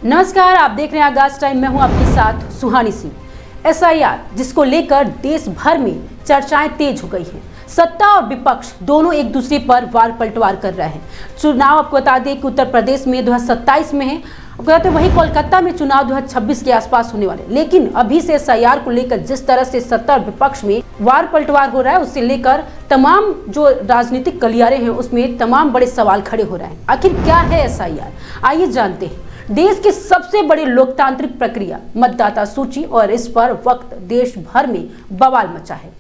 नमस्कार, आप देख रहे हैं आगाज टाइम। मैं हूं आपके साथ सुहानी सिंह। एसआईआर जिसको लेकर देश भर में चर्चाएं तेज हो गई हैं। सत्ता और विपक्ष दोनों एक दूसरे पर वार पलटवार कर रहे हैं। चुनाव आपको बता दें कि उत्तर प्रदेश में 2027 में है, कहते वही कोलकाता में चुनाव 2026 के आसपास होने वाले। लेकिन अभी से एसआईआर को लेकर जिस तरह से सत्ता और विपक्ष में वार पलटवार हो रहा है, उससे लेकर तमाम जो राजनीतिक गलियारे हैं उसमें तमाम बड़े सवाल खड़े हो रहे हैं। आखिर क्या है एसआईआर, आइए जानते हैं। देश की सबसे बड़ी लोकतांत्रिक प्रक्रिया मतदाता सूची, और इस पर वक्त देश भर में बवाल मचा है।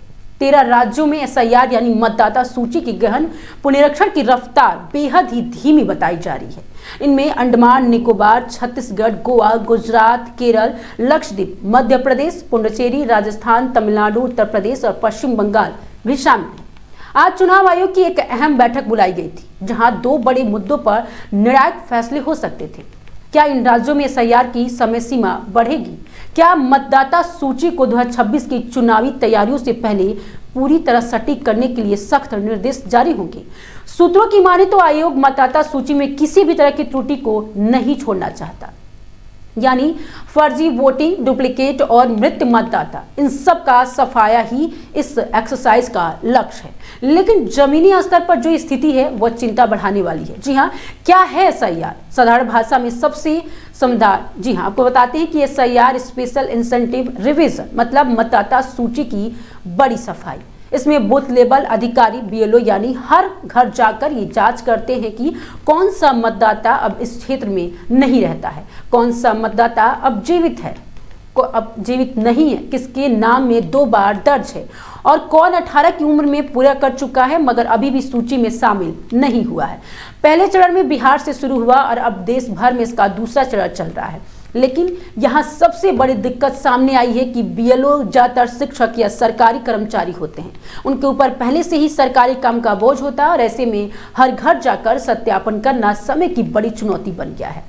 13 राज्यों में एसआईआर यानी मतदाता सूची की गहन पुनरीक्षण की रफ्तार बेहद ही धीमी बताई जा रही है। इनमें अंडमान निकोबार, छत्तीसगढ़, गोवा, गुजरात, केरल, लक्षद्वीप, मध्य प्रदेश, पुडुचेरी, राजस्थान, तमिलनाडु, उत्तर प्रदेश और पश्चिम बंगाल भी शामिल है। आज चुनाव आयोग की एक अहम बैठक बुलाई गई थी, जहां 2 बड़े मुद्दों पर निर्णायक फैसले हो सकते थे। क्या इन राज्यों में एसआईआर की समय सीमा बढ़ेगी? क्या मतदाता सूची को 2026 की चुनावी तैयारियों से पहले पूरी तरह सटीक करने के लिए सख्त निर्देश जारी होंगे? सूत्रों की माने तो आयोग मतदाता सूची में किसी भी तरह की त्रुटि को नहीं छोड़ना चाहता, यानी फर्जी वोटिंग, डुप्लीकेट और मृत मतदाता, इन सब का सफाया ही इस एक्सरसाइज का लक्ष्य है। लेकिन जमीनी स्तर पर जो स्थिति है वह चिंता बढ़ाने वाली है। जी हाँ, क्या है एसआईआर? साधारण भाषा में सबसे समझदार, जी हाँ, आपको बताते हैं कि एसआईआर स्पेशल इंसेंटिव रिवीजन, मतलब मतदाता सूची की बड़ी सफाई। इसमें बूथ लेवल अधिकारी बीएलओ यानी हर घर जाकर ये जांच करते हैं कि कौन सा मतदाता अब इस क्षेत्र में नहीं रहता है, कौन सा मतदाता अब जीवित है, अब जीवित नहीं है, किसके नाम में 2 बार दर्ज है, और कौन 18 की उम्र में पूरा कर चुका है मगर अभी भी सूची में शामिल नहीं हुआ है। पहले चरण में बिहार से शुरू हुआ और अब देश भर में इसका दूसरा चरण चल रहा है। लेकिन यहाँ सबसे बड़ी दिक्कत सामने आई है कि बीएलओ ज्यादातर शिक्षक या सरकारी कर्मचारी होते हैं। उनके ऊपर पहले से ही सरकारी काम का बोझ होता है और ऐसे में हर घर जाकर सत्यापन करना समय की बड़ी चुनौती बन गया है।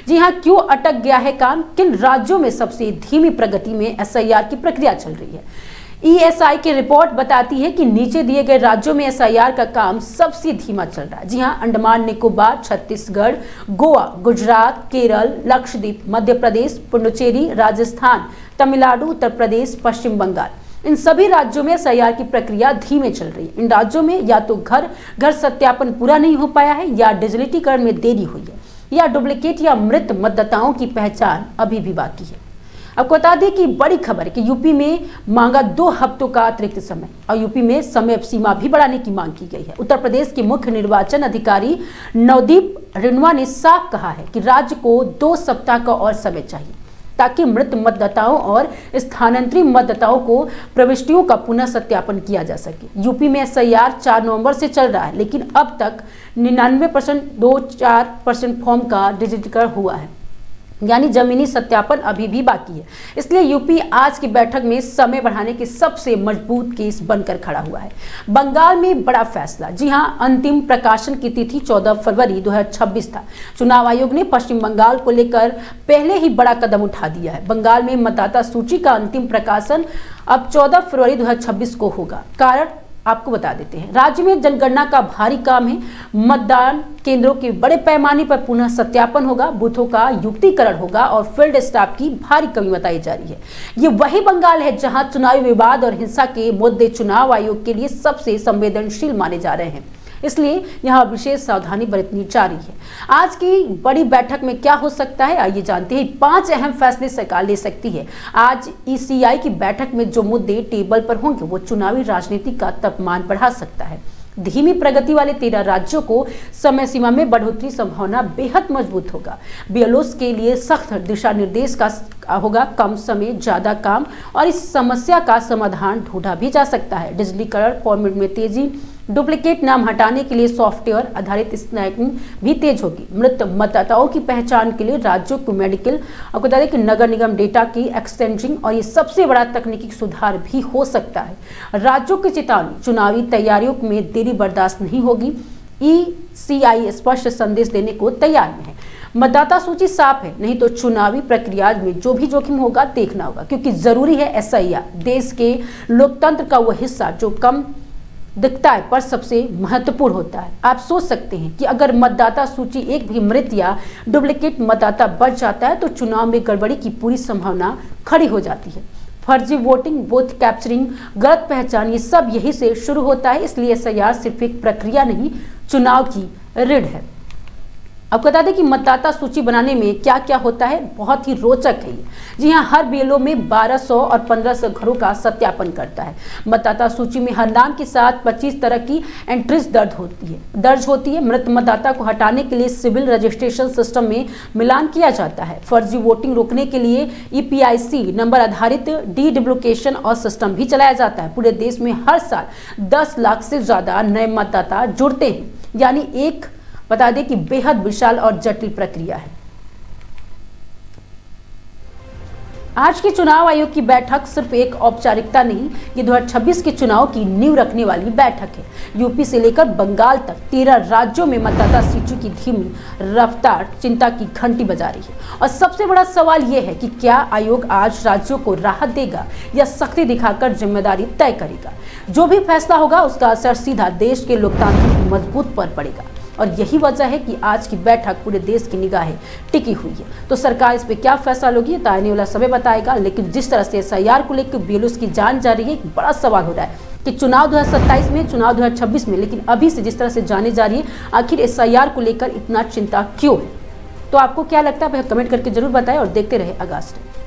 जी हाँ, क्यों अटक गया है काम? किन राज्यों में सबसे धीमी प्रगति में एसआईआर की प्रक्रिया चल रही है? ईएसआई की रिपोर्ट बताती है कि नीचे दिए गए राज्यों में एसआईआर का काम सबसे धीमा चल रहा है। जी हाँ, अंडमान निकोबार, छत्तीसगढ़, गोवा, गुजरात, केरल, लक्षद्वीप, मध्य प्रदेश, पुडुचेरी, राजस्थान, तमिलनाडु, उत्तर प्रदेश, पश्चिम बंगाल, इन सभी राज्यों में एसआईआर की प्रक्रिया धीमे चल रही है। इन राज्यों में या तो घर घर सत्यापन पूरा नहीं हो पाया है, या डिजिटलीकरण में देरी हुई है, या डुप्लीकेट या मृत मतदाताओं की पहचान अभी भी बाकी है। आपको बता दें कि बड़ी खबर है कि यूपी में मांगा 2 हफ्तों का अतिरिक्त समय, और यूपी में समय सीमा भी बढ़ाने की मांग की गई है। उत्तर प्रदेश के मुख्य निर्वाचन अधिकारी नवदीप रिणवा ने साफ कहा है कि राज्य को 2 सप्ताह का और समय चाहिए ताकि मृत मतदाताओं और स्थानांतरित मतदाताओं को प्रविष्टियों का पुनः सत्यापन किया जा सके। यूपी में एसआईआर 4 नवंबर से चल रहा है, लेकिन अब तक 99% 2-4% फॉर्म का डिजिटलीकरण हुआ है, यानी जमीनी सत्यापन अभी भी बाकी है। इसलिए यूपी आज की बैठक में समय बढ़ाने के सबसे मजबूत केस बनकर खड़ा हुआ है। बंगाल में बड़ा फैसला, जी हां, अंतिम प्रकाशन की तिथि 14 फरवरी 2026 था। चुनाव आयोग ने पश्चिम बंगाल को लेकर पहले ही बड़ा कदम उठा दिया है। बंगाल में मतदाता सूची का अंतिम प्रकाशन अब 14 फरवरी 2026 को होगा। कारण आपको बता देते हैं, राज्य में जनगणना का भारी काम है। मतदान केंद्रों के बड़े पैमाने पर पुनः सत्यापन होगा, बूथों का युक्तिकरण होगा और फील्ड स्टाफ की भारी कमी बताई जा रही है। ये वही बंगाल है जहां चुनावी विवाद और हिंसा के मुद्दे चुनाव आयोग के लिए सबसे संवेदनशील माने जा रहे हैं। इसलिए यहां विशेष सावधानी बरतनी जा रही है। आज की बड़ी बैठक में क्या हो सकता है, आइए जानते हैं। 5 अहम फैसले सरकार ले सकती है। आज ईसीआई की बैठक में जो मुद्दे टेबल पर होंगे वो चुनावी राजनीति का तापमान बढ़ा सकता है। धीमी प्रगति वाले 13 राज्यों को समय सीमा में बढ़ोतरी संभावना बेहद मजबूत होगा। बीएलओस के लिए सख्त दिशा निर्देश का होगा, कम समय ज्यादा काम, और इस समस्या का समाधान ढूंढा भी जा सकता है। डिजिटलीकरण फॉर्मेट में तेजी, डुप्लीकेट नाम हटाने के लिए सॉफ्टवेयर आधारित स्नैकिंग भी तेज होगी। मृत मतदाताओं की पहचान के लिए राज्यों को मेडिकल, आपको बता दें कि नगर निगम डेटा की एक्सचेंजिंग, और ये सबसे बड़ा तकनीकी सुधार भी हो सकता है। राज्यों की चेतावनी, चुनावी तैयारियों में देरी बर्दाश्त नहीं होगी। ईसीआई स्पष्ट संदेश देने को तैयार है। मतदाता सूची साफ है, नहीं तो चुनावी प्रक्रिया में जो भी जोखिम होगा देखना होगा, क्योंकि जरूरी है एसआईआर देश के लोकतंत्र का वो हिस्सा जो कम दिखता है पर सबसे महत्वपूर्ण होता है। आप सोच सकते हैं कि अगर मतदाता सूची एक भी मृत या डुप्लीकेट मतदाता बच जाता है तो चुनाव में गड़बड़ी की पूरी संभावना खड़ी हो जाती है। फर्जी वोटिंग, बूथ कैप्चरिंग, गलत पहचान, ये सब यही से शुरू होता है। इसलिए एसआईआर सिर्फ एक प्रक्रिया नहीं, चुनाव की रीढ़ है। आपको बता दें कि मतदाता सूची बनाने में क्या क्या होता है, बहुत ही रोचक है ये। जी हाँ, हर बीएलओ में 1200 और 1500 घरों का सत्यापन करता है। मतदाता सूची में हर नाम के साथ 25 तरह की एंट्रीज दर्ज होती है। मृत मतदाता को हटाने के लिए सिविल रजिस्ट्रेशन सिस्टम में मिलान किया जाता है। फर्जी वोटिंग रोकने के लिए ईपीआईसी नंबर आधारित डीडुप्लिकेशन और सिस्टम भी चलाया जाता है। पूरे देश में हर साल 10 लाख से ज्यादा नए मतदाता जुड़ते हैं, यानी एक बता दें कि बेहद विशाल और जटिल प्रक्रिया है। आज की चुनाव आयोग की बैठक सिर्फ एक औपचारिकता नहीं, ये 2026 के चुनाव की नींव रखने वाली बैठक है। यूपी से लेकर बंगाल तक 13 राज्यों में मतदाता सूची की धीमी रफ्तार चिंता की घंटी बजा रही है। और सबसे बड़ा सवाल यह है कि क्या आयोग आज राज्यों को राहत देगा या सख्ती दिखाकर जिम्मेदारी तय करेगा। जो भी फैसला होगा उसका असर सीधा देश के लोकतांत्रिक मजबूत पर पड़ेगा। और यही वजह है कि आज की बैठक पूरे देश की निगाहें टिकी हुई है। तो सरकार इस पे क्या फैसला लोगी ये आने वाला समय बताएगा। लेकिन जिस तरह से एसआईआर को लेकर बीएलओ की जान जा रही है, एक बड़ा सवाल हो रहा है कि चुनाव 2027 में, चुनाव 2026 में, लेकिन अभी से जिस तरह से जाने जा रही है, आखिर एसआईआर को लेकर इतना चिंता क्यों है। तो आपको क्या लगता है, कमेंट करके जरूर बताएं और देखते रहे आगाज टाइम्स।